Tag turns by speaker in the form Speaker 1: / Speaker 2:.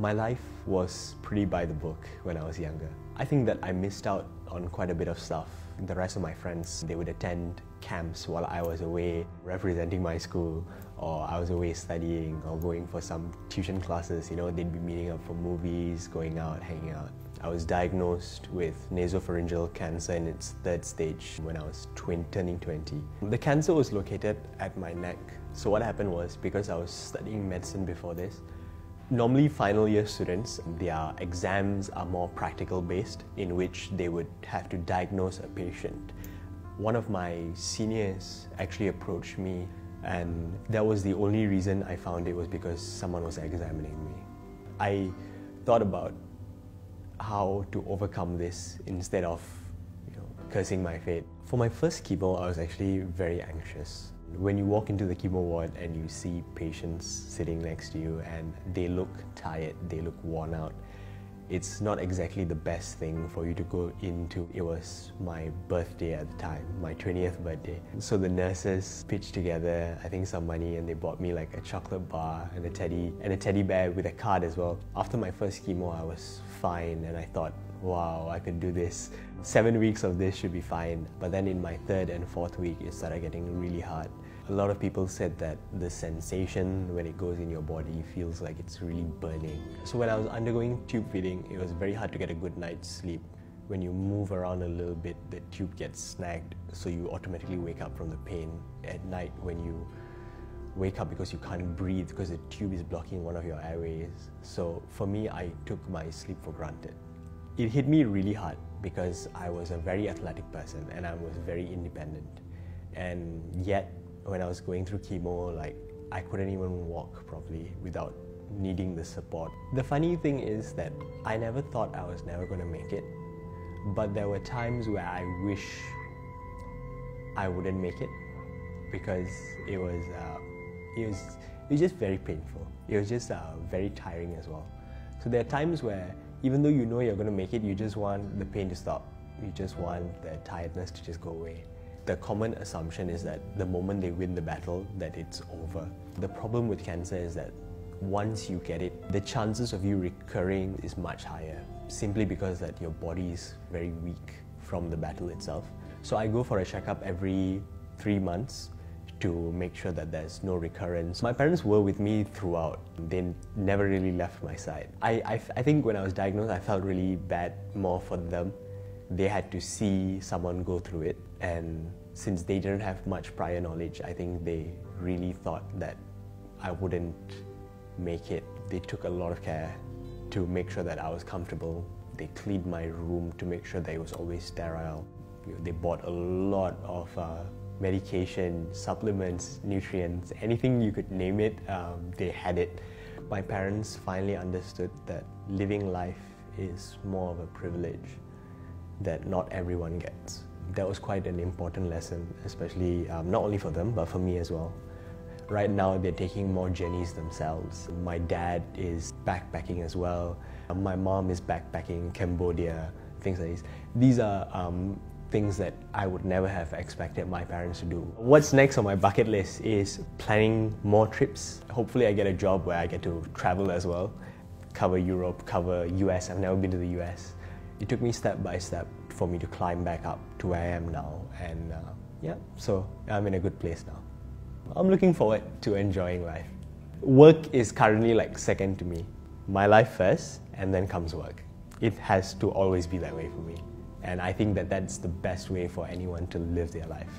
Speaker 1: My life was pretty by the book when I was younger. I think that I missed out on quite a bit of stuff. The rest of my friends, they would attend camps while I was away representing my school, or I was away studying or going for some tuition classes. They'd be meeting up for movies, going out, hanging out. I was diagnosed with nasopharyngeal cancer in its third stage when I was turning 20. The cancer was located at my neck. So what happened was, because I was studying medicine before this, normally final year students, their exams are more practical based, in which they would have to diagnose a patient. One of my seniors actually approached me, and that was the only reason I found it was because someone was examining me. I thought about how to overcome this instead of cursing my fate. For my first chemo, I was actually very anxious. When you walk into the chemo ward and you see patients sitting next to you and they look tired, they look worn out, it's not exactly the best thing for you to go into. It was my birthday at the time, my 20th birthday. So the nurses pitched together, I think, some money, and they bought me like a chocolate bar and a teddy bear with a card as well. After my first chemo, I was fine, and I thought, wow, I could do this. 7 weeks of this should be fine. But then in my third and fourth week, it started getting really hard. A lot of people said that the sensation when it goes in your body feels like it's really burning. So when I was undergoing tube feeding, it was very hard to get a good night's sleep. When you move around a little bit, the tube gets snagged, so you automatically wake up from the pain. At night, when you wake up because you can't breathe because the tube is blocking one of your airways. So for me, I took my sleep for granted. It hit me really hard because I was a very athletic person and I was very independent. And yet, when I was going through chemo, I couldn't even walk properly without needing the support. The funny thing is that I never thought I was never going to make it, but there were times where I wish I wouldn't make it because it was just very painful. It was just very tiring as well. So there are times where even though you know you're going to make it, you just want the pain to stop. You just want the tiredness to just go away. The common assumption is that the moment they win the battle, that it's over. The problem with cancer is that once you get it, the chances of you recurring is much higher, simply because that your body is very weak from the battle itself. So I go for a checkup every 3 months to make sure that there's no recurrence. My parents were with me throughout. They never really left my side. I think when I was diagnosed, I felt really bad more for them. They had to see someone go through it, and since they didn't have much prior knowledge, I think they really thought that I wouldn't make it. They took a lot of care to make sure that I was comfortable. They cleaned my room to make sure that it was always sterile. They bought a lot of medication, supplements, nutrients, anything you could name it, they had it. My parents finally understood that living life is more of a privilege that not everyone gets. That was quite an important lesson, especially not only for them, but for me as well. Right now, they're taking more journeys themselves. My dad is backpacking as well. My mom is backpacking Cambodia, things like this. These are things that I would never have expected my parents to do. What's next on my bucket list is planning more trips. Hopefully I get a job where I get to travel as well, cover Europe, cover US. I've never been to the US. It took me step by step for me to climb back up to where I am now, and so I'm in a good place now. I'm looking forward to enjoying life. Work is currently second to me. My life first, and then comes work. It has to always be that way for me. And I think that that's the best way for anyone to live their life.